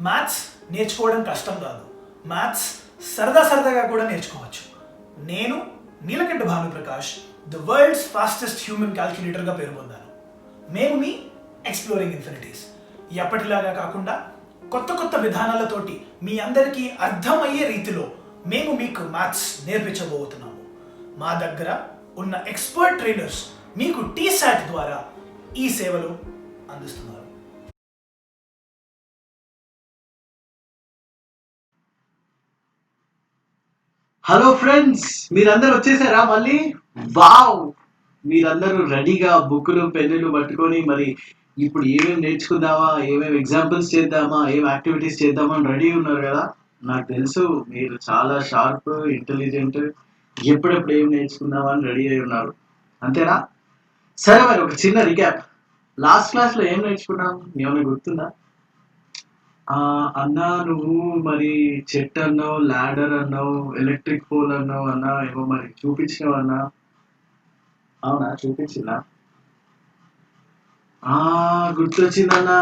Maths నేర్చుకోవడం కష్టం కాదు, మ్యాథ్స్ సరదాగా కూడా నేర్చుకోవచ్చు. నేను Neelakantha Bhanuprakash the world's fastest human క్యాల్కులేటర్గా పేరు పొందాను. మేము మీ ఎక్స్ప్లోరింగ్ ఇన్ఫినిటీస్. ఎప్పటిలాగా కాకుండా కొత్త విధానాలతోటి మీ అందరికీ అర్థమయ్యే రీతిలో మేము మీకు మ్యాథ్స్ నేర్పించబోతున్నాము. మా దగ్గర ఉన్న ఎక్స్పర్ట్ ట్రైనర్స్ మీకు టీసాట్ ద్వారా ఈ సేవలు అందిస్తున్నారు. హలో ఫ్రెండ్స్, మీరందరూ వచ్చేసారా? మళ్ళీ వావ్, మీరందరూ రెడీగా బుక్కులు పెన్నులు పట్టుకొని మరి ఇప్పుడు ఏమేమి నేర్చుకుందామా, ఏమేమి ఎగ్జాంపుల్స్ చేద్దామా, ఏం యాక్టివిటీస్ చేద్దామా అని రెడీ ఉన్నారు కదా. నాకు తెలుసు మీరు చాలా షార్ప్, ఇంటెలిజెంట్, ఎప్పుడెప్పుడు ఏం నేర్చుకుందామా అని రెడీ అయి ఉన్నారు, అంతేనా? సరే, మరి ఒక చిన్న రికాప్. లాస్ట్ క్లాస్లో ఏం నేర్చుకున్నాం, ఏమైనా గుర్తుందా? అన్నా నువ్వు మరి చెట్టు అన్నావు, ల్యాడర్ అన్నావు, ఎలక్ట్రిక్ పోల్ అన్నావు అన్నా, ఏమో మరి చూపించినావు అన్నా. అవునా, చూపించిందా? ఆ గుర్తొచ్చిందన్నా.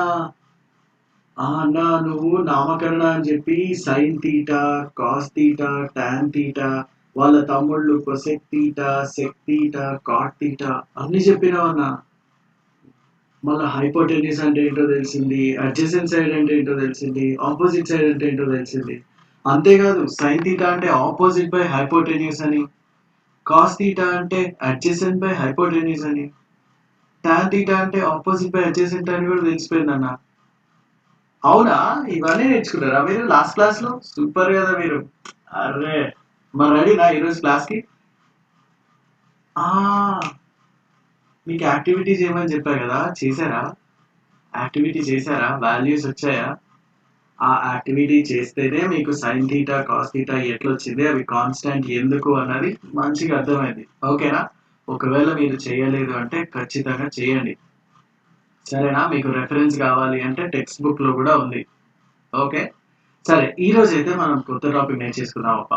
అన్నా నువ్వు నామకరణ అని చెప్పి sine theta, cos theta, tan theta, వాళ్ళ తమ్ముళ్ళు cosec theta, sec theta, cot theta అన్ని చెప్పినావు అన్నా. మళ్ళీ హైపోటెన్యూస్ అంటే ఏంటో తెలిసింది, అడ్జసెంట్ సైడ్ అంటే ఏంటో తెలిసింది, ఆపోజిట్ సైడ్ అంటే ఏంటో తెలిసింది. అంతేకాదు, సైన్ థీటా అంటే ఆపోజిట్ బై హైపోటెన్యూస్ అని, కాస్ థీటా అంటే అడ్జసెంట్ బై హైపోటెన్యూస్ అని, టాన్ థీటా అంటే ఆపోజిట్ బై అడ్జసెంట్ అని కూడా తెలిసిపోయిందన్న. అవునా, ఇవన్నీ నేర్చుకున్నారా మీరు లాస్ట్ క్లాస్ లో? సూపర్ కదా మీరు. అరే, మరి రెడీనా ఈరోజు క్లాస్ కి? ఆ మీకు యాక్టివిటీస్ ఏమని చెప్పా కదా, చేశారా? యాక్టివిటీ చేశారా? వాల్యూస్ వచ్చాయా? ఆ యాక్టివిటీ చేస్తేనే మీకు సైన్ థీటా, కాస్ థీటా ఎట్లా వచ్చింది, అవి కాన్స్టెంట్ ఎందుకు అన్నది మంచిగా అర్థమైంది. ఓకేనా? ఒకవేళ మీరు చేయలేదు అంటే ఖచ్చితంగా చేయండి, సరేనా? మీకు రెఫరెన్స్ కావాలి అంటే టెక్స్ట్ బుక్ లో కూడా ఉంది. ఓకే, సరే. ఈ రోజు అయితే మనం కొత్త టాపిక్ నేర్చేసుకుందాం అప్ప.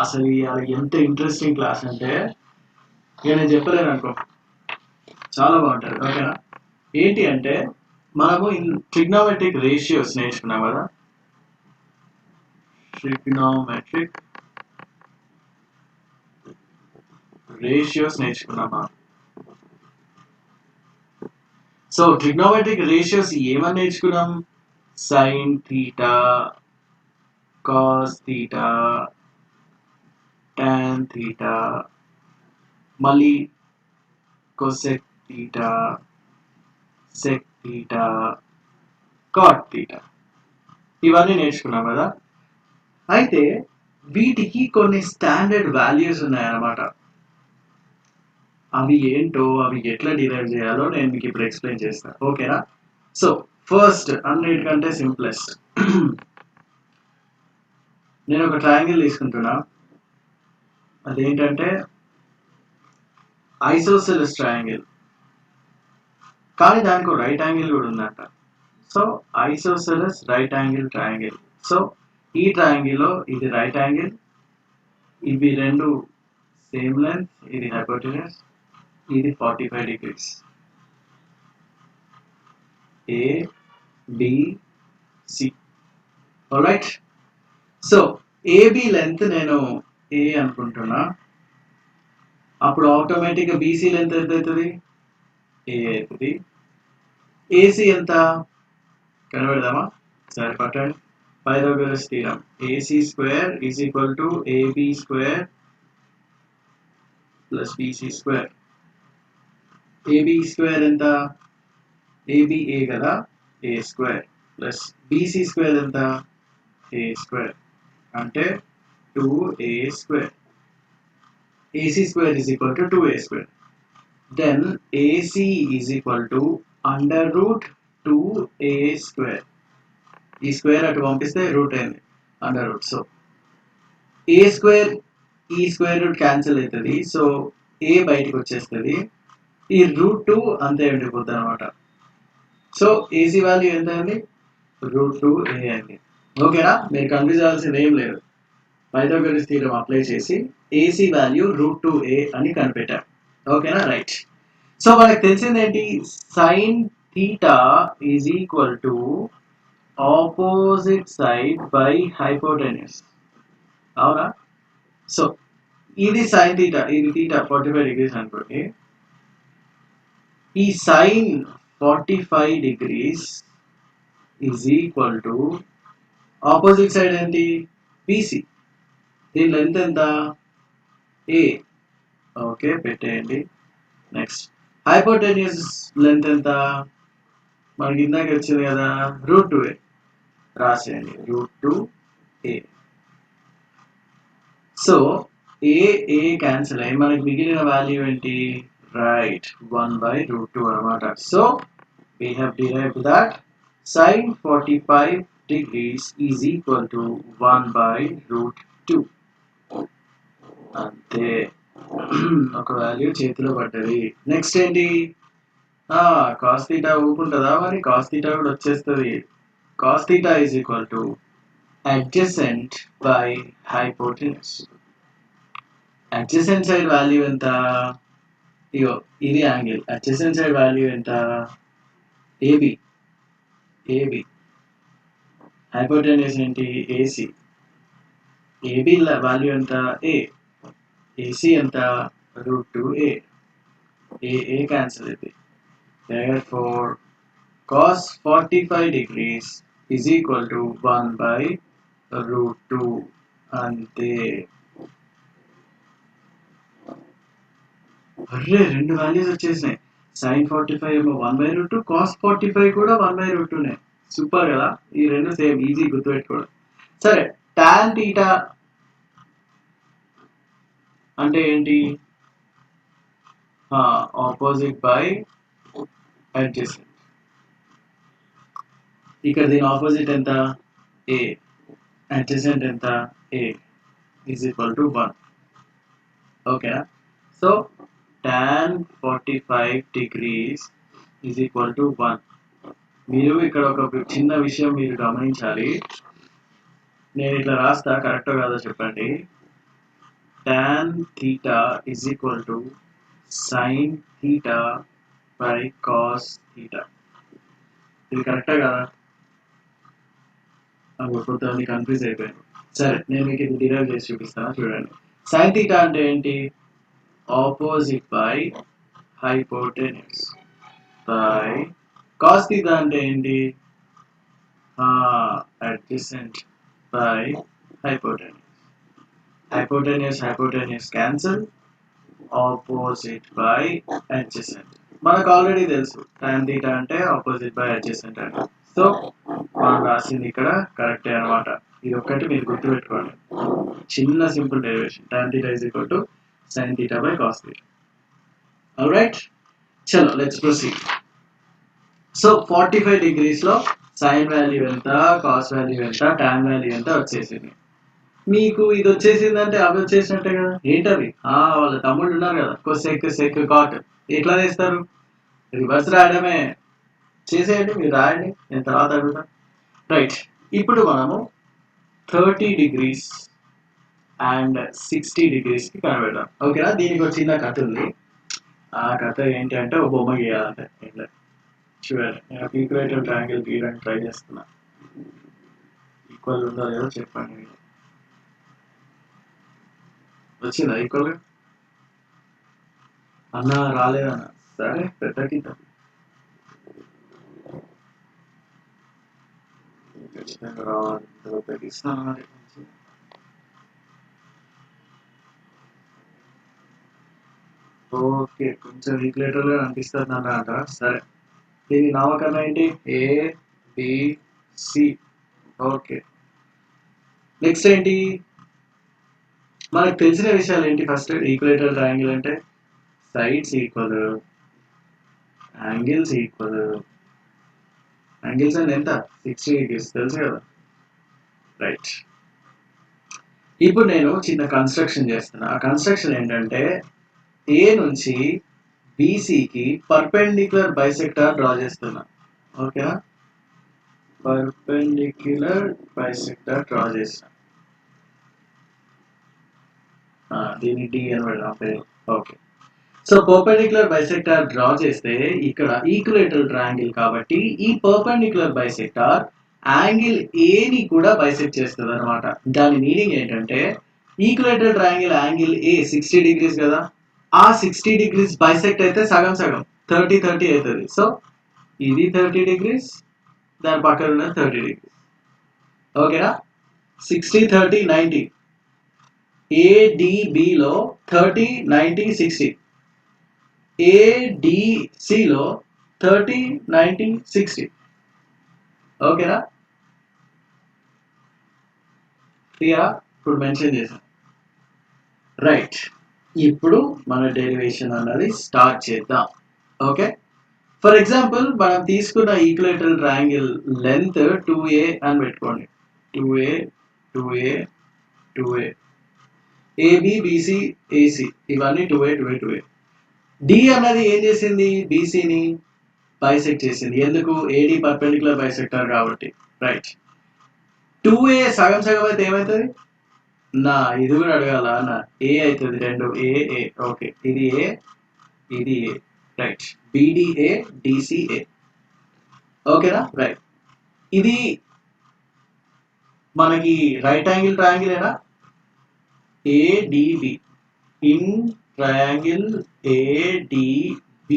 అసలు ఇవాళ ఎంత ఇంట్రెస్టింగ్ క్లాస్ అంటే ఇక నేను చెప్పలేను అనుకో, చాలా బాగుంటుంది. ఓకేనా? ఏంటి అంటే మనము ట్రిగ్నోమెట్రిక్ రేషియోస్ నేర్చుకున్నాం కదా. ట్రిగ్నోమెట్రిక్ రేషియోస్ నేర్చుకున్నామా? సో ట్రిగ్నోమెట్రిక్ రేషియోస్ ఏమని నేర్చుకున్నాం? Sine theta, cos theta, tan theta, మళ్ళీ cosec theta, sec theta, cot theta, ఇవన్నీ నేర్చుకున్నాం కదా. అయితే వీటికి కొన్ని స్టాండర్డ్ వాల్యూస్ ఉన్నాయన్నమాట. అవి ఏంటో, అవి ఎట్లా డిరైవ్ చేయాలో నేను మీకు ఇప్పుడు ఎక్స్ప్లెయిన్ చేస్తాను. ఓకేనా? సో ఫస్ట్, అన్నిటికంటే సింప్లెస్ట్, నేను ఒక ట్రయాంగిల్ తీసుకుంటున్నా. అదేంటంటే ఐసోసెలస్ ట్రయాంగిల్, కానీ దానికి ఒక రైట్ యాంగిల్ కూడా ఉందంట. So isosceles right angle triangle. So ఈ ట్రయాంగిల్లో ఇది రైట్ యాంగిల్, ఇవి రెండు సేమ్ లెంత్, ఇది హైపోటెన్యూస్, ఇది 45 degrees. A B C. Alright. So AB length నేను ఏ అనుకుంటున్నా, అప్పుడు ఆటోమేటిక్గా బీసీ లెంత్ ఎంత అవుతుంది? ఏ అవుతుంది. ఏసీ ఎంత కనబెడదామా? సరే పట్టండి. Pythagoras theorem, AC square is equal to AB square plus BC square. AB square ఎంత? ఏబి ఏ కదా, A square plus BC square ఎంత? ఏ స్క్వేర్, అంటే 2a square. AC square is equal to 2a square. Then AC is equal to under root 2a square. ఈ square అటు పంపిస్తే route అయింది, under root. So ఏ square, ఈ square root cancel అవుతుంది. So ఏ బయటకు వచ్చేస్తుంది, ఈ రూట్ 2 అంతే ఉండిపోతుంది అనమాట. సో ఏసీ వాల్యూ ఎంత అయింది? రూట్ 2a అయింది. ఓకేనా? మీరు కన్ఫ్యూజ్ అవ్వాల్సింది ఏం లేదు. పైథాగరస్ థీరం అప్లై చేసి ఏసీ వాల్యూ రూట్ 2a అని కనిపెట్టాం. ఓకేనా? రైట్. సో మనకు తెలిసింది ఏంటి? Sine theta is equal to opposite side by hypotenuse. అవునా? సో ఇది సైన్ థీటా, ఇది థీటా 45 డిగ్రీస్ అనుకోండి. ఈ sine 45 degrees is equal to opposite side ఏంటి? బీసీ. దీని లెంత్ ఎంత? ఏ. ఓకే, పెట్టేయండి. నెక్స్ట్ హైపోటెన్యూస్ లెంత్ ఎంత? మనకి ఇందాక వచ్చింది కదా, √2a. రాసేయండి, √2a. సో ఏ క్యాన్సిల్ అయ్యి మనకి మిగిలిన వాల్యూ ఏంటి? రైట్, 1/√2 అనమాట. So we have derived that sin 45 degrees is equal to 1/√2. అంతే. ఒక వాల్యూ చేతిలో పడ్డది. నెక్స్ట్ ఏంటి? కాస్ థీటా ఊపుంటుందా, మరి కాస్ థీటా కూడా వచ్చేస్తుంది. Cos theta is equal to adjacent by hypotenuse. Adjacent side value ఎంత? ఇగో ఇది యాంగిల్. అడ్జసెంట్ సైడ్ వాల్యూ ఎంత? ఏబి. ఏబి. హైపోటెన్యూస్ ఏంటి? ఏసీ. ఏబి వాల్యూ ఎంత? ఏ. ఏసీ ఎంత? √2a. ఏ క్యాన్సిల్ అయితే. Therefore, cos 45 degrees is equal to 1/√2. అంతే. అరే, రెండు వాల్యూస్ వచ్చేసినాయి. sin 45 ఏమో 1/√2, cos 45 కూడా 1/√2నే. సూపర్ కదా, ఈ రెండు సేమ్, ఈజీ గుర్తుపెట్టుకోవడం. సరే, tan థీటా అంటే ఏంటి? Opposite by adjacent. ఇక్కడ దీని ఆపోజిట్ ఎంత? ఏ. అడ్జసెంట్ ఎంత? ఏ. Is equal to 1. ఓకేనా? So tan 45 degrees is equal to 1. మీరు ఇక్కడ ఒక చిన్న విషయం మీరు గమనించాలి. నేను ఇట్లా రాస్తా, కరెక్టో కాదో చెప్పండి. tan theta is equal to sin theta by cos theta. ఇది కరెక్టా కదా? కొంతమంది కన్ఫ్యూజ్ అయిపోయాను. సరే, నేను మీకు ఇది డిరైవ్ చేసి చూపిస్తాను, చూడండి. sin theta అంటే ఏంటి? Opposite by hypotenuse by cos theta అంటే ఏంటి? Adjacent by hypotenuse. Hypotenuse cancel, opposite by adjacent. మనకు ఆల్రెడీ తెలుసు tan theta అంటే ఆపోజిట్ బై అడ్జసెంట్ అంటే. సో మనం రాసింది ఇక్కడ కరెక్టే అనమాట. ఇది ఒక్కటి మీరు గుర్తుపెట్టుకోండి, చిన్న simple derivation. tan theta is equal to sin theta by cos theta. Alright, చలో లెట్స్ ప్రొసీడ్. సో 45 degrees లో సైన్ వాల్యూ ఎంత, కాస్ వాల్యూ ఎంత, tan వాల్యూ ఎంత వచ్చేసింది. మీకు ఇది వచ్చేసిందంటే అవి వచ్చేసినట్టే కదా. ఏంటవి? వాళ్ళ తమ్ముళ్ళు ఉన్నారు కదా, కొసెక్ సెక్ కాట్. ఎట్లా చేస్తారు? రివర్స్ రాయడమే. చేసేయండి, మీరు రాయండి, నేను తర్వాత అడుగుతా. రైట్, ఇప్పుడు మనము 30 degrees అండ్ 60 degrees కి కనబెడదాం. ఓకేనా? దీనికి ఒక చిన్న కథ ఉంది. ఆ కథ ఏంటి అంటే, ఒక బొమ్మ గీయాలంటే ఏం లేదు. చూడండి, నేను ఈక్వేటర్ ట్రయాంగిల్ గీయడానికి ట్రై చేస్తున్నా. ఈక్వల్ ఉందో లేదో చెప్పండి. వచ్చిందా ఈక్వల్గా? అన్న రాలేదన్న. సరే, పెద్ద గీత ఖచ్చితంగా రావాలి. తగ్గిస్తాను. ఓకే, కొంచెం ఈక్వేటర్ గా అనిపిస్తుంది అన్నమాట. సరే, దీని నామకరణం ఏంటి? ABC. ఓకే, నెక్స్ట్ ఏంటి? మనకు తెలిసిన విషయాలు ఏంటి? ఫస్ట్ ఈక్వేటర్ ట్రయాంగిల్ అంటే sides equal, angles equal. Angles అంటే ఎంత? 60 degrees, తెలుసు కదా. రైట్, ఇప్పుడు నేను చిన్న కన్స్ట్రక్షన్ చేస్తున్నా. ఆ కన్స్ట్రక్షన్ ఏంటంటే, ఏ నుంచి బీసీకి పర్పెండిక్యులర్ బైసెక్టార్ డ్రా చేస్తున్నా. ఓకేనా? పర్పెండిక్యులర్ బైసెక్టార్ డ్రా చేస్తున్నా. దీన్ని డి అని పెడదాం పేరు. Okay, so perpendicular bisector draw చేస్తే ఇక్కడ ఈక్వలేటరల్ ట్రయాంగిల్ కాబట్టి ఈ పర్పెండిక్యులర్ బైసెక్టార్ యాంగిల్ ఏని కూడా బైసెక్ట్ చేస్తుంది అనమాట. దాని మీనింగ్ ఏంటంటే equilateral triangle angle A 60 degrees కదా, ఆ 60 degrees బైసెక్ట్ అయితే సగం సగం 30 అవుతుంది. సో ఇది 30 degrees, దాని పక్కన ఉన్న 30 degrees. ఓకేనా? 60 30 90. ఏడిబిలో 30 90 60. ఏడిసిలో 30 90 60. ఓకేనా? క్లియరా? ఇప్పుడు మెన్షన్ చేశాను. రైట్, ఇప్పుడు మన డెరివేషన్ అన్నది స్టార్ట్ చేద్దాం. ఓకే, ఫర్ ఎగ్జాంపుల్ మనం తీసుకున్న ఈక్వలేటరల్ ట్రయాంగిల్ లెంత్ 2a అని పెట్టుకోండి. 2a 2a 2a, AB BC AC ఇవన్నీ 2a 2a 2a. D అన్నది ఏం చేసింది? BCని బైసెక్ట్ చేసింది. ఎందుకు? AD పర్పెండిక్యులర్ బైసెక్టర్ కాబట్టి. రైట్, 2a సగం సగం అయితే ఏమవుతుంది? నా ఇది కూడా అడగాల నా, ఏ అవుతుంది రెండు, ఏ. ఓకే, ఇది ఏ ఇది ఏ. Right, BDA DCA. ఓకేనా? రైట్, ఇది మనకి రైట్ యాంగిల్ ట్రయాంగిలేనా? ADB in triangle ADB.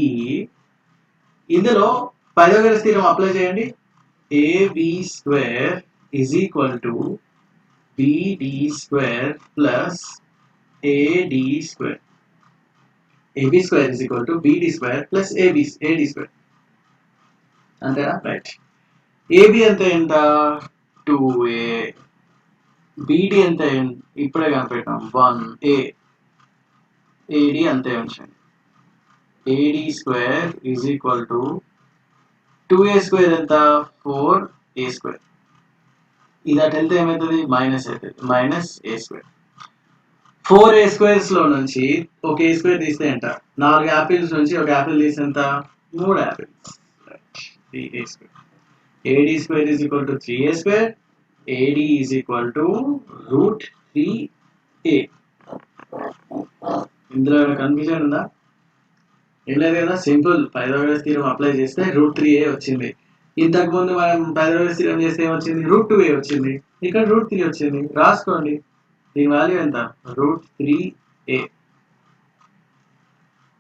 ఇందులో పైథాగరస్ థీరం అప్లై చేయండి. AB square is equal to BD square plus AD square. AB square is equal to BD square plus AD square. అంతేనా? Right, AB ఎంత ఎంత? 2a. BD ఎంత? ఇప్పుడే కనిపెట్టాం 1a. AD అంతే ఉంచండి. AD square is equal to 2a square ఎంత? 4a square. ఇది అటు వెళ్తే ఏమవుతుంది? మైనస్ అవుతుంది, minus a square. 4a squares లో నుంచి ఒక a స్క్వేర్ తీస్తే ఎంత? 4 యాపిల్స్ నుంచి ఒక యాపిల్ తీస్తే ఎంత? 3 apples. a square. AD square is equal to 3a square. AD is equal to √3a. ఇందులో ఏమైనా కన్ఫ్యూజన్ ఉందా? ఏం లేదు కదా, సింపుల్. పైథాగరస్ థీరం అప్లై చేస్తే √3a వచ్చింది. ఇంతకు ముందు మనం పైథాగరస్ థీరం చేస్తే ఏమొచ్చింది? √2a వచ్చింది. ఇక్కడ √3 వచ్చింది. రాసుకోండి, దీని వాల్యూ ఎంత? √3a.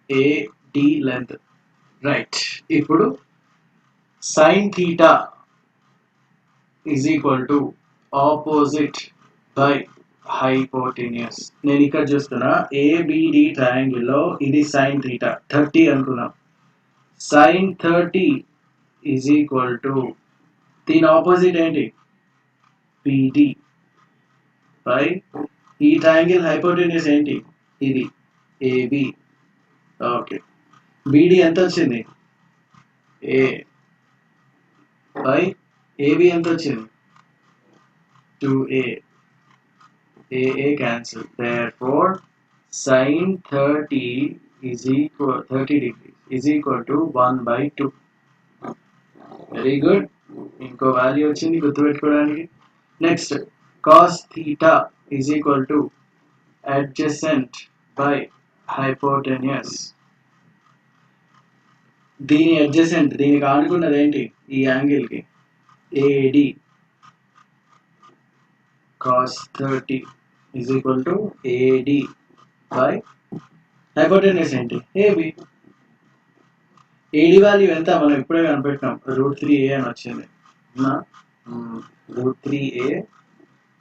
AD length. రైట్, ఇప్పుడు sign theta is equal to opposite by hypotenuse. నేను ఇక్కడ చూస్తున్నా ABD ట్రయాంగిల్ లో ఇది సైన్ థీటా 30 అనుకున్నాం. సైన్ 30 ఈజ్ ఈక్వల్ టు దీని ఆపోజిట్ ఏంటి? BD బై ఈ ట్రయాంగిల్ హైపోటెన్యూస్ ఏంటి? ఇది AB. ఓకే, BD ఎంత వచ్చింది? A బై AB ఎంత వచ్చింది? 2a. AA cancel. Therefore, sin 30 is equal 30 degrees is equal to 1/2. Very good. ఇంకో వాల్యూ వచ్చింది గుర్తుపెట్టుకోవడానికి. Next, cos theta is equal to adjacent by hypotenuse. దీని adjacent, దీనికి ఆనుకున్నది ఏంటి? ఈ యాంగిల్ కి AD. cos 30 is equal to AD by hypotenuse ఏంటి? AB. AD value ఎంత? మనం ఇప్పుడే కనిపెట్టాం, √3a అని వచ్చింది. √3a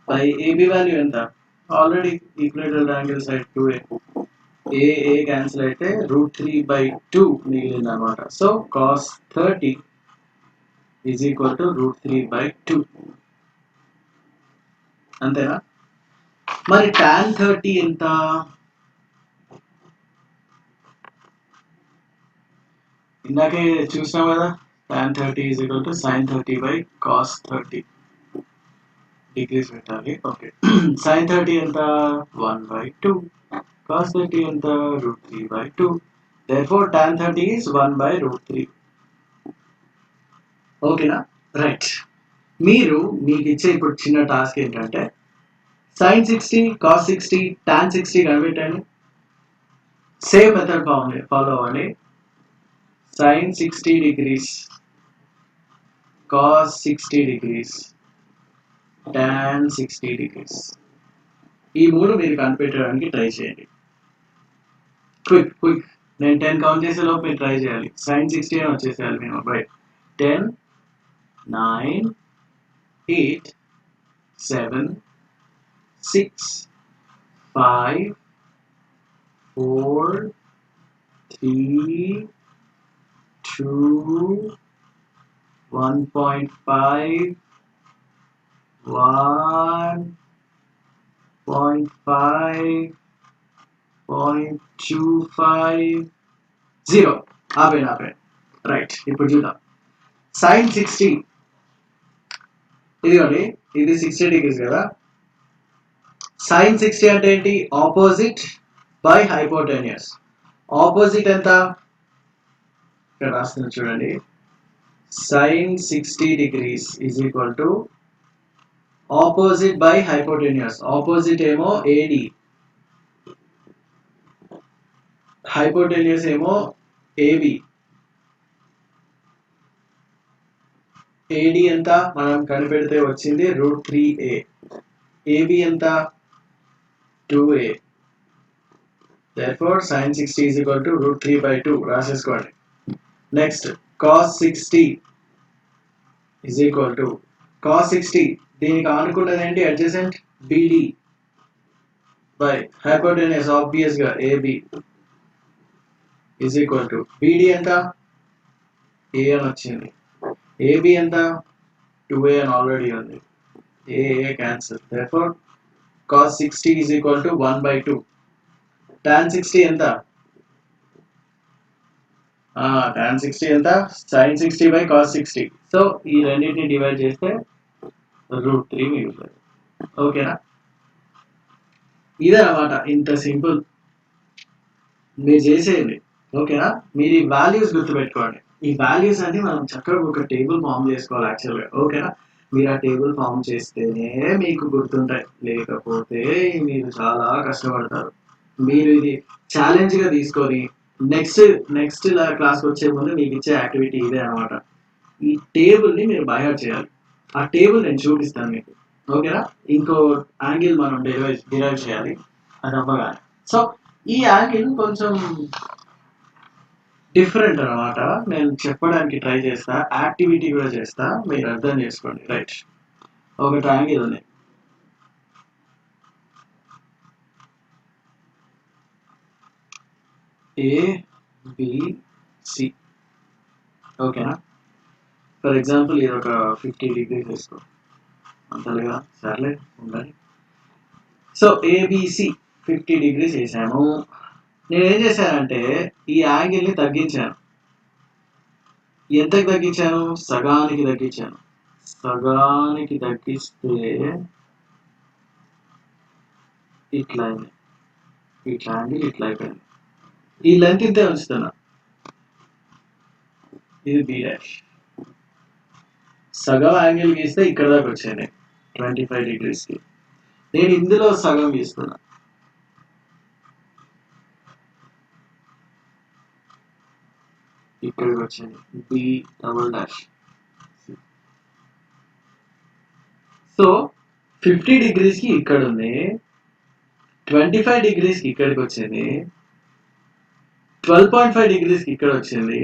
by AB వాల్యూ ఎంత? Already equilateral angle side 2a. A cancel అయితే √3/2 మిగిలింది అనమాట. So cos 30 is equal to √3/2. అంతేనా? మరి tan 30 ఎంత? ఇందాకే చూసాం కదా, tan 30 is equal to sin 30/cos 30. Degrees పెట్టాలి. ఓకే, sin 30 ఎంత? 1/2. cos 30 ఎంత? √3/2. therefore tan 30 is 1/√3. ఓకేనా? రైట్, మీకు ఇచ్చే ఇప్పుడు చిన్న టాస్క్ ఏంటంటే sin 60 cos 60 tan 60 కనిపెట్టండి. సేమ్ మెథడ్ ఫాలో అవ్వండి. sin 60 degrees cos 60 degrees, tan 60 degrees. ఈ మూడు మీరు కనిపెట్టడానికి ట్రై చేయండి. క్విక్ నేను 10 కౌంట్ చేసే లోపు మీరు ట్రై చేయాలి. sin 60 అని వచ్చేసేయాలి మేము. రైట్, 10 9 8 7 6 5 4 3 2 1.5 1.5 0.25 0. ఆపేయండి. రైట్, ఇప్పుడు చూద్దాం. sin 60 ఇదిగోండి, ఇది 60 degrees కదా. sin 60 అంటే ఏంటి? Opposite by hypotenuse. ఆపోజిట్ ఎంత? ఇక్కడ రాస్తుంది చూడండి. sin 60 degrees is equal to opposite by hypotenuse. Opposite ఏమో AD, hypotenuse ఏమో AB. AD ఎంత మనం కనిపెడితే వచ్చింది √3a. AB ఎంత? 2a. Therefore sin 60 is equal to √3/2 రాసేసుకోండి. Next cos 60 is equal to cos 60 దీనికి ఆనుకున్నది ఏంటి? Adjacent BD by hypotenuse obvious గా AB is equal to BD ఎంత? A అని వచ్చింది. AB ఎంత? 2a అని ఆల్రెడీ ఉంది. A cancel. Therefore cos 60 is equal to 1/2. tan 60 ఎంత? tan 60 ఎంత? sin 60 by cos 60. సో ఈ రెండింటిని డివైడ్ చేస్తే √3 మిగులుతుంది. ఓకేనా? ఇదన్నమాట, ఇంత సింపుల్. మీరు చేసేయండి. ఓకేనా? మీరు ఈ వాల్యూస్ గుర్తుపెట్టుకోండి. ఈ వాల్యూస్ అన్ని మనం చక్కగా ఒక టేబుల్ ఫామ్ చేసుకోవాలి యాక్చువల్గా. ఓకేనా? మీరు ఆ టేబుల్ ఫామ్ చేస్తేనే మీకు గుర్తుంటాయి, లేకపోతే మీరు చాలా కష్టపడతారు. మీరు ఇది ఛాలెంజ్గా తీసుకొని నెక్స్ట్ క్లాస్కి వచ్చే ముందు మీకు ఇచ్చే యాక్టివిటీ ఇదే అనమాట. ఈ టేబుల్ని మీరు బైహార్ట్ చేయాలి. ఆ టేబుల్ నేను చూపిస్తాను మీకు. ఓకేనా? ఇంకో యాంగిల్ మనం డిరైవ్ చేయాలి అది అవ్వగానే. సో ఈ యాంగిల్ కొంచెం డిఫరెంట్ అనమాట. నేను చెప్పడానికి ట్రై చేస్తా, యాక్టివిటీ కూడా చేస్తా, మీరు అర్థం చేసుకోండి. రైట్, ఒక యాంగిల్ ఉంది. ABC. ఓకేనా? ఫర్ ఎగ్జాంపుల్ ఇది ఒక 50 degrees వేసుకో, అంతలుగా సర్లే ఉండాలి. సో ABC 50 degrees వేసాను. నేనేం చేశానంటే ఈ యాంగిల్ని తగ్గించాను. ఎంతకి తగ్గించాను? సగానికి తగ్గించాను. సగానికి తగ్గిస్తే ఇట్లా అయింది. ఇట్లా యాంగిల్ ఇట్లా అయిపోయింది. ఈ లెంత్ ఇంతే ఉంచుతున్నా. ఇది B'. సగం యాంగిల్ గీస్తే ఇక్కడ దాకా వచ్చాయి 25 degreesకి. నేను ఇందులో సగం గీస్తున్నా. ఇక్కడికి వచ్చింది B''. సో 50 degreesకి ఇక్కడ ఉంది, 25 degreesకి ఇక్కడికి వచ్చింది, 12.5 degreesకి ఇక్కడ వచ్చింది,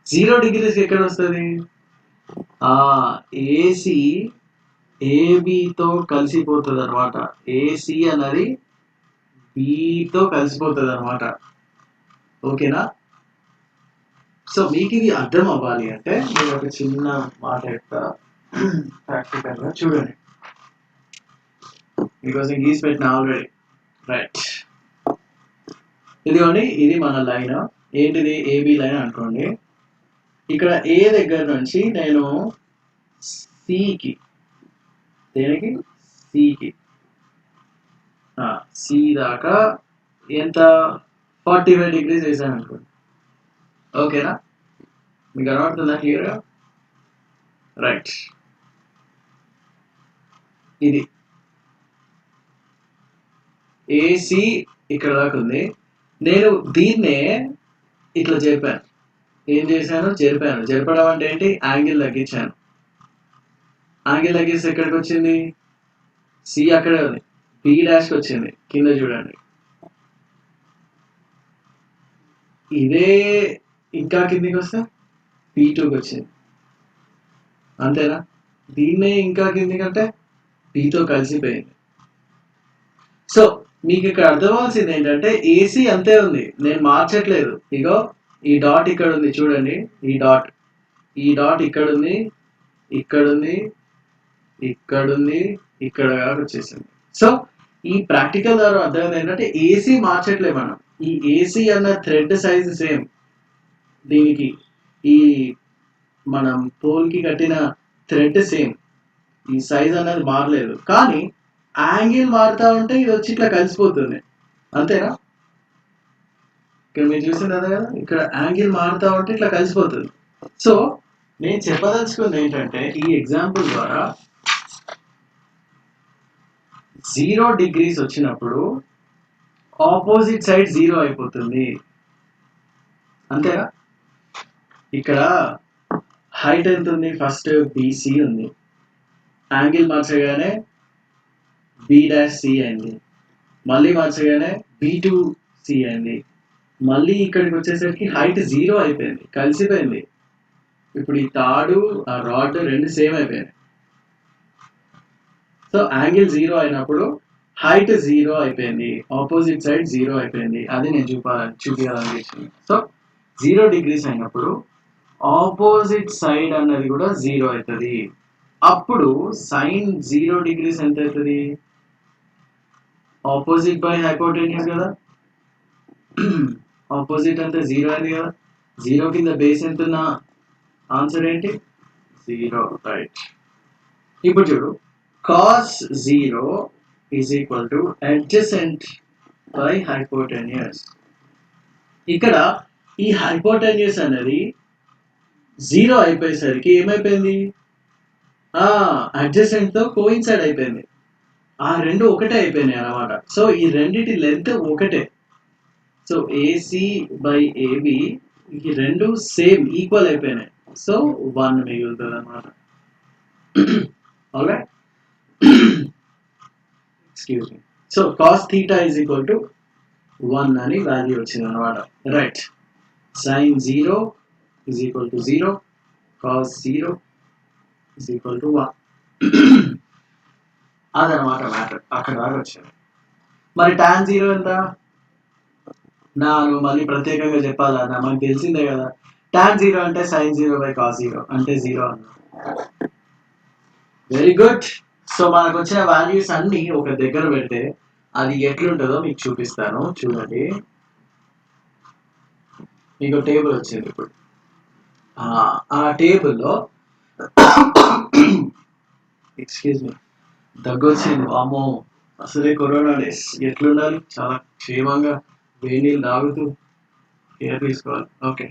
0 degreesకి ఎక్కడ వస్తుంది? AC ABతో కలిసిపోతుంది అనమాట. AC అన్నది Bతో కలిసిపోతుంది అనమాట. ఓకేనా? సో మీకు ఇది అర్థం అవ్వాలి అంటే నేను ఒక చిన్న మాట చెప్తా, ప్రాక్టికల్గా చూడండి. బికాస్ నేను గీసి పెట్టిన ఆల్రెడీ. రైట్, ఇదిగోండి, ఇది మన లైన్. ఏంటిది? AB లైన్ అనుకోండి. ఇక్కడ A దగ్గర నుంచి నేను Cకి, దేనికి? Cకి, C దాకా ఎంత? 45 degrees వేసాను అనుకోండి. ఓకేనా? మీకు అర్థమవుతుందా క్లియర్గా? రైట్, ఇది AC ఇక్కడ దాకా ఉంది. నేను దీన్నే ఇట్లా జరిపాను. ఏం చేశాను? జరిపాను. జరపడం అంటే ఏంటి? యాంగిల్ తగ్గించాను. యాంగిల్ తగ్గిస్తే ఎక్కడికి వచ్చింది? సి అక్కడే ఉంది, బి డాష్కి వచ్చింది. కింద చూడండి, ఇదే ఇంకా కిందికి వస్తే P2కి వచ్చింది. అంతేనా? దీన్నే ఇంకా కిందికంటే Pతో కలిసిపోయింది. సో మీకు ఇక్కడ అర్థమవలసింది ఏంటంటే ఏసీ అంతే ఉంది, నేను మార్చట్లేదు. ఇగో ఈ డాట్ ఇక్కడ ఉంది చూడండి, ఈ డాట్ ఇక్కడ ఉంది, ఇక్కడ ఉంది, ఇక్కడుంది, ఇక్కడ దాకా వచ్చేసింది. సో ఈ ప్రాక్టికల్ ద్వారా అర్థం ఏంటంటే ఏసీ మార్చట్లే మనం. ఈ ఏసీ అన్న థ్రెడ్ సైజ్ సేమ్, దీనికి ఈ మనం పోల్కి కట్టిన థ్రెడ్ సేమ్, ఈ సైజ్ అనేది మారలేదు. కానీ యాంగిల్ మారుతా ఉంటే ఇది వచ్చి ఇట్లా కలిసిపోతుంది. అంతేనా? ఇక్కడ మీరు చూసింది అదే కదా, ఇక్కడ యాంగిల్ మారుతా ఉంటే ఇట్లా కలిసిపోతుంది. సో నేను చెప్పదలుచుకుంది ఏంటంటే ఈ ఎగ్జాంపుల్ ద్వారా 0 డిగ్రీస్ వచ్చినప్పుడు ఆపోజిట్ సైడ్ 0 అయిపోతుంది. అంతేనా? ఇక్కడ హైట్ ఎంత ఉంది? ఫస్ట్ బీసీ ఉంది, యాంగిల్ మార్చగానే B' C అయింది, మళ్ళీ మార్చగానే B2C అయింది, మళ్ళీ ఇక్కడికి వచ్చేసరికి హైట్ 0 అయిపోయింది, కలిసిపోయింది. ఇప్పుడు ఈ తాడు ఆ రాడ్ రెండు సేమ్ అయిపోయాయి. సో యాంగిల్ 0 అయినప్పుడు హైట్ 0 అయిపోయింది, ఆపోజిట్ సైడ్ 0 అయిపోయింది. అది నేను చూపించాలనిపించింది. సో 0 డిగ్రీస్ అయినప్పుడు ఆపోజిట్ సైడ్ అన్నది కూడా 0 అవుతుంది. అప్పుడు సైన్ 0 డిగ్రీస్ ఎంత అవుతుంది? ఆపోజిట్ బై హైపోటెన్యూస్ కదా, ఆపోజిట్ అంటే 0 అయింది కదా. 0 కింద బేస్ ఎంత ఉన్న ఆన్సర్ ఏంటి? 0, రైట్. ఇప్పుడు చూడు, cos 0 is equal to adjacent by hypotenuse. ఇక్కడ ఈ హైపోటెన్యూస్ అనేది 0 అయిపోయేసరికి ఏమైపోయింది? అడ్జసెంట్ తో కోయిన్సైడ్ అయిపోయింది. ఆ రెండు ఒకటే అయిపోయినాయి అన్నమాట. సో ఈ రెండిటి లెంత్ ఒకటే. సో ఏసీ బై ఏబి ఈ రెండు సేమ్ ఈక్వల్ అయిపోయినాయి. సో 1 మిగులుతుంది అన్నమాట. Alright, excuse me. So cos theta is equal to 1 అని వాల్యూ వచ్చింది అనమాట. Right, sine 0 is equal to 0, cos 0 is equal to 1. అదనమాట మ్యాటర్. అక్కడ దాకా వచ్చింది. మరి tan 0 ఎంత? నువ్వు మళ్ళీ ప్రత్యేకంగా చెప్పాలా? మనకు తెలిసిందే కదా, tan 0 అంటే sin 0 బై cos 0 అంటే 0 అన్న. Very good. సో మనకు వచ్చిన వాల్యూస్ అన్ని ఒక దగ్గర పెడితే అది ఎట్లుంటుందో మీకు చూపిస్తాను. చూడండి, మీకు టేబుల్ వచ్చింది. ఇప్పుడు ఆ టేబుల్లో ఎక్స్క్యూజ్ మీ, దగ్గు వచ్చింది. అమ్మో, అసలే కరోనా డేస్. ఎట్లుండాలి? చాలా క్షేమంగా వేడి నీళ్ళు తాగుతూ కేర్ తీసుకోవాలి. ఓకే,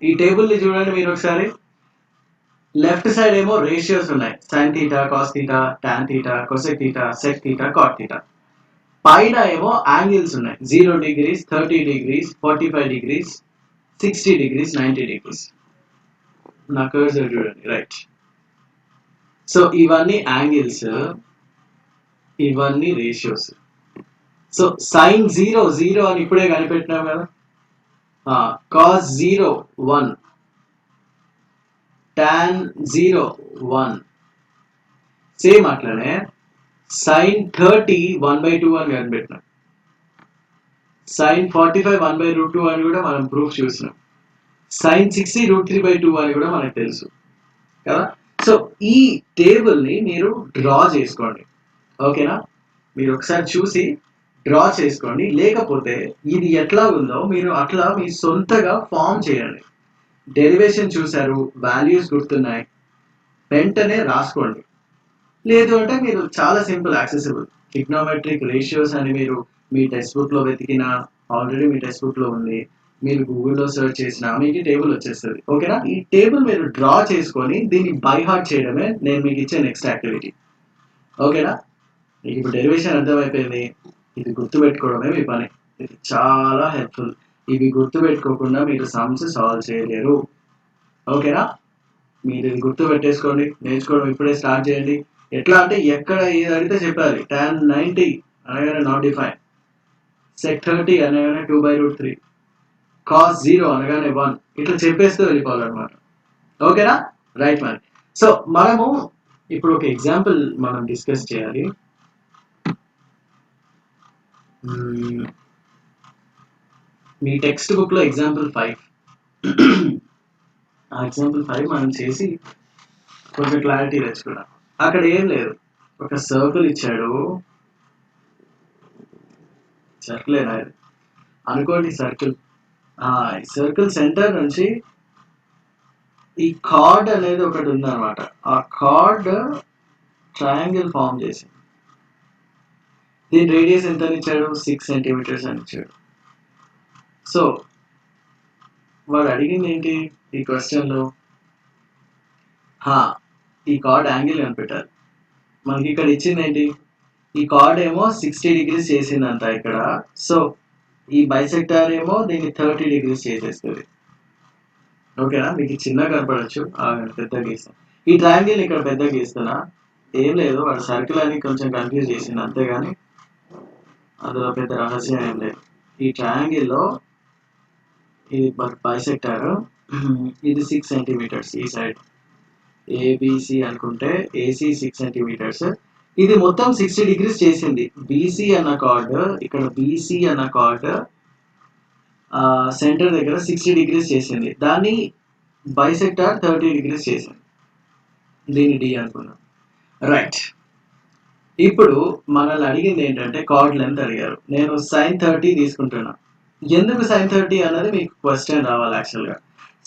ఈ టేబుల్ని చూడండి మీరు ఒకసారి. లెఫ్ట్ సైడ్ ఏమో రేషియోస్ ఉన్నాయి, sine theta, cos theta, tan theta, cosec theta, sec theta, cot theta. పైన ఏమో యాంగిల్స్ ఉన్నాయి, 0 degrees, 30 degrees, 45 degrees, 60 degrees, 90 degrees. నా కర్సర్ చూడండి, రైట్. సో ఇవన్నీ యాంగిల్స్, ఇవన్నీ రేషియోస్. సో సైన్ 0 0 అని ఇప్పుడే కనిపెట్టినాం కదా. Cos 0 1, tan 0 1. సేమ్ అట్లనే సైన్ 30 1/2 అని కనిపెట్టినాం. సైన్ 45 1/√2 అని కూడా మనం ప్రూఫ్ చూసినాం. సైన్ 60 √3/2 అని కూడా మనకు తెలుసు కదా. సో ఈ టేబుల్ని మీరు డ్రా చేసుకోండి, ఓకేనా? మీరు ఒకసారి చూసి డ్రా చేసుకోండి. లేకపోతే ఇది ఎట్లా ఉందో మీరు అట్లా మీ సొంతగా ఫామ్ చేయండి. డెరివేషన్ చూసారు, వాల్యూస్ గుర్తున్నాయి, వెంటనే రాసుకోండి. లేదు అంటే మీరు చాలా సింపుల్, యాక్సెసిబుల్. ట్రిగ్నోమెట్రిక్ రేషియోస్ అని మీరు మీ టెక్స్ట్ బుక్లో వెతికినా, ఆల్రెడీ మీ టెక్స్ట్ బుక్లో ఉంది, మీరు గూగుల్లో సెర్చ్ చేసినా మీకు టేబుల్ వచ్చేస్తుంది, ఓకేనా? ఈ టేబుల్ మీరు డ్రా చేసుకొని దీన్ని బై హార్ట్ చేయడమే నేను మీకు ఇచ్చే నెక్స్ట్ యాక్టివిటీ, ఓకేనా? మీకు ఇప్పుడు డెరివేషన్ అర్థమైపోయింది, ఇది గుర్తుపెట్టుకోవడమే మీ పని. ఇది చాలా హెల్ప్ఫుల్. ఇవి గుర్తుపెట్టుకోకుండా మీరు సమ్స్ సాల్వ్ చేయలేరు, ఓకేనా? మీరు ఇది గుర్తు పెట్టేసుకోండి, నేర్చుకోవడం ఇప్పుడే స్టార్ట్ చేయండి. ఎట్లా అంటే ఎక్కడ ఏది అడిగితే చెప్పాలి. tan 90 అనగానే నాట్ డిఫైన్, sec 30 అనగానే 2/√3, cos 0 అనగానే 1, ఇట్లా చెప్పేస్తూ వెళ్ళిపోవాలన్నమాట. ఓకేనా? రైట్ మరి. సో మనము ఇప్పుడు ఒక ఎగ్జాంపుల్ మనం డిస్కస్ చేయాలి. మీ టెక్స్ట్ బుక్ లో ఎగ్జాంపుల్ 5, ఆ ఎగ్జాంపుల్ 5 మనం చేసి కొంచెం క్లారిటీ తెచ్చుకున్నాం. అక్కడ ఏం లేదు, ఒక సర్కిల్ ఇచ్చాడు, సర్కిలేనా అనుకోండి, సర్కిల్. ఈ సర్కిల్ సెంటర్ నుంచి ఈ కార్డ్ అనేది ఒకటి ఉందన్నమాట. ఆ కార్డ్ ట్రయాంగిల్ ఫామ్ చేసింది. దీని రేడియస్ ఎంత ఇచ్చాడు? 6 సెంటీమీటర్స్ అని ఇచ్చాడు. సో వాడు అడిగింది ఏంటి ఈ క్వశ్చన్లో? ఈ కార్డ్ యాంగిల్ కనిపెట్టాలి. మనకి ఇక్కడ ఇచ్చింది ఏంటి? ఈ కార్డ్ ఏమో 60 degrees చేసిందంట ఇక్కడ. సో ఈ బైసెక్టార్ ఏమో దీన్ని 30 degrees చేసేస్తుంది. ఓకేనా? మీకు చిన్న కనపడచ్చు, పెద్ద గీస్తాను. ఈ ట్రయాంగిల్ ఇక్కడ పెద్ద గీస్తున్నా, ఏం లేదు, వాడు సర్కిల్ అని కొంచెం కన్ఫ్యూజ్ చేసింది అంతేగాని అందులో పెద్ద రహస్యం ఏం లేదు. ఈ ట్రయాంగిల్లో ఇది బైసెక్టార్, ఇది 6 సెంటీమీటర్స్, ఈ సైడ్ ఏబిసి అనుకుంటే ఏసీ 6 సెంటీమీటర్స్. ఇది మొత్తం 60 degrees చేసింది. బీసీ అన్న కార్డ్, ఇక్కడ బీసీ అన్న కార్డ్ సెంటర్ దగ్గర 60 degrees చేసింది. దాన్ని బైసెక్టార్ 30 degrees చేసింది. దీన్ని డి అనుకున్నాం. రైట్. ఇప్పుడు మనల్ని అడిగింది ఏంటంటే కార్డ్ లెంత్ అడిగారు. నేను sin 30 తీసుకుంటున్నా. ఎందుకు sin 30 అన్నది మీకు క్వశ్చన్ రావాలి యాక్చువల్గా.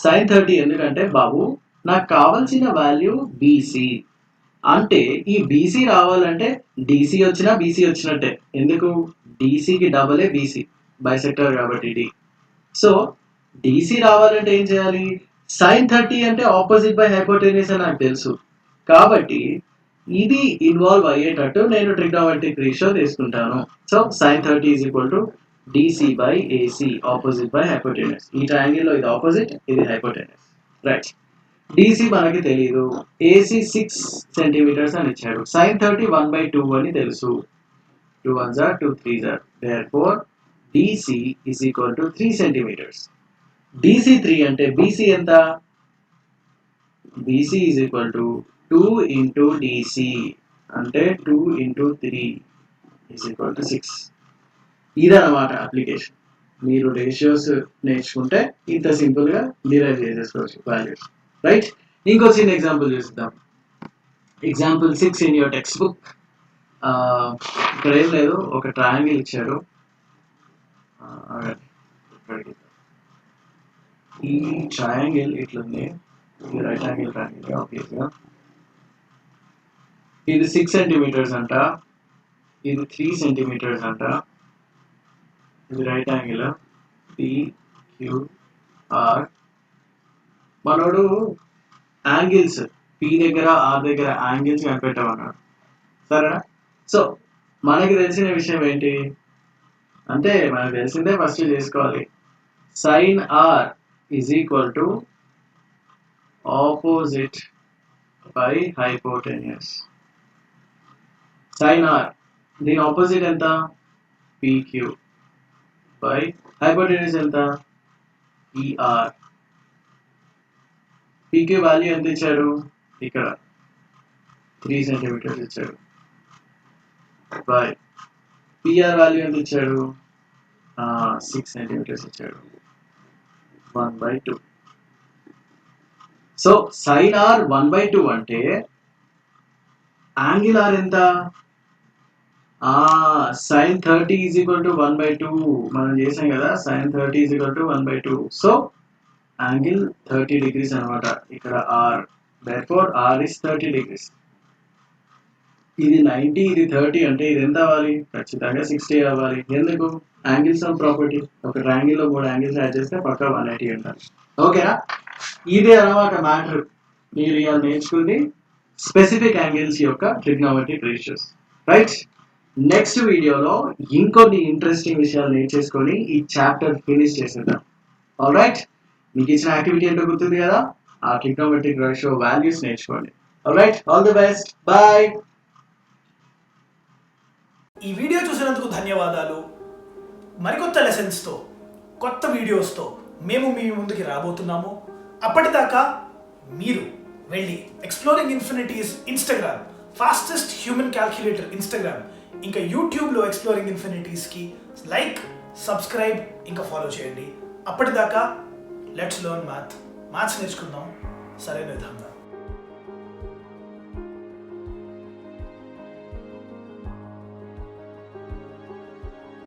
sin 30 ఎందుకంటే బాబు నాకు కావాల్సిన వాల్యూ బీసీ, అంటే ఈ బీసీ రావాలంటే డీసీ వచ్చినా బీసీ వచ్చినట్టే. ఎందుకు? డీసీకి డబలే బీసీ, బైసెక్టర్ కాబట్టి డి. సో డీసీ రావాలంటే ఏం చేయాలి? sin 30 అంటే ఆపోజిట్ బై హైపోటెన్యూస్ అని నాకు తెలుసు, కాబట్టి ఇది ఇన్వాల్వ్ అయ్యేటట్టు నేను ట్రిగ్నోమెట్రిక్ రేషియో తీసుకుంటాను. So sin 30 is equal to DC by AC, opposite by hypotenuse. ఈ ట్రయాంగిల్లో ఇది ఆపోజిట్, ఇది హైపోటెన్యూస్. రైట్. డీసీ మనకి తెలియదు, ఏసీ 6 సెంటీమీటర్స్ అని ఇచ్చాడు. sin 30 1/2 అని తెలుసు. 2 1s are 2 3s are. Therefore DC is equal to 3 centimeters. DC 3 అంటే BC ఎంత? BC is equal to 2 into DC అంటే 2 into 3 is equal to 6. ఇదన్నమాట అప్లికేషన్. మీరు రేషియోస్ నేర్చుకుంటే ఇంత సింపుల్ గా డిరైవ్ చేసేసుకోవచ్చు వాల్యూస్. రైట్. ఇంకో చిన్న ఎగ్జాంపుల్ చూద్దాం. Example 6 in your text book. ఇక్కడ ఏం లేదు, ఒక ట్రయాంగిల్ ఇచ్చాడు. ఈ ట్రయాంగిల్ ఇట్లుంది, ఇది రైట్ యాంగిల్ ట్రయాంగిల్ ఆబ్వియస్గా. ఇది 6 సెంటీమీటర్స్ అంట, ఇది 3 సెంటీమీటర్స్ అంట. ఇది రైట్ యాంగిల్ PQR. మనోడు యాంగిల్స్ P దగ్గర R దగ్గర యాంగిల్స్ కనిపెట్టమన్నాడు. సరేనా? సో మనకి తెలిసిన విషయం ఏంటి అంటే, మనకు తెలిసిందే ఫస్ట్ చేసుకోవాలి. sin R is equal to opposite by hypotenuse. sin R దీని ఆపోజిట్ ఎంత? PQ by hypotenuse ఎంత? PR. PQ వాల్యూ ఎంత ఇచ్చాడు? ఇక్కడ 3 సెంటీమీటర్స్ ఇచ్చాడు. బై PR వాల్యూ ఎంత ఇచ్చాడు? 6 సెంటీమీటర్స్ ఇచ్చాడు. 1/2. సో sin R 1/2 అంటే యాంగిల్ R ఎంత? sin 30 ఈజ్ ఈక్వల్ టు 1/2 మనం చేసాం కదా. sin 30 is equal to 1/2. So angle 30 degrees అనమాట ఇక్కడ R. Therefore R is 30 degrees. ఇది 90, ఇది 30 అంటే ఇది ఎంత అవ్వాలి? ఖచ్చితంగా 60 అవ్వాలి. ఎందుకు? Angle sum property. ఒక ట్రయాంగిల్ లో 3 యాంగిల్స్ యాడ్ చేస్తే పక్కా 180 ఉండాలి. ఓకేనా? ఇదే అనమాట మ్యాటర్. మీరు ఇవాళ నేర్చుకుంది స్పెసిఫిక్ యాంగిల్స్ యొక్క ట్రిగ్నోమెట్రిక్ రేషియోస్. రైట్. నెక్స్ట్ వీడియోలో ఇంకొన్ని ఇంట్రెస్టింగ్ విషయాలు నేర్చేసుకొని ఈ చాప్టర్ ఫినిష్ చేసేద్దాం. All right. మీకు ఇచ్చిన యాక్టివిటీ ఏంటో గుర్తుంది కదా? ఆ ట్రిగ్నోమెట్రిక్ రేషియో వాల్యూస్ నేర్చుకోండి. Alright, all the best, bye. ఈ వీడియో చూసినందుకు ధన్యవాదాలు. మరికొత్త లెసన్స్తో, కొత్త వీడియోస్తో మేము మీ ముందుకి రాబోతున్నాము. అప్పటిదాకా మీరు వెళ్ళి exploring infinities Instagram, fastest human calculator Instagram, ఇంకా యూట్యూబ్లో ఎక్స్ప్లోరింగ్ ఇన్ఫినిటీస్కి లైక్, సబ్స్క్రైబ్ ఇంకా ఫాలో చేయండి. అప్పటిదాకా లెట్స్ లెర్న్ మ్యాథ్స్ నేర్చుకుందాం సరైన విధంగా.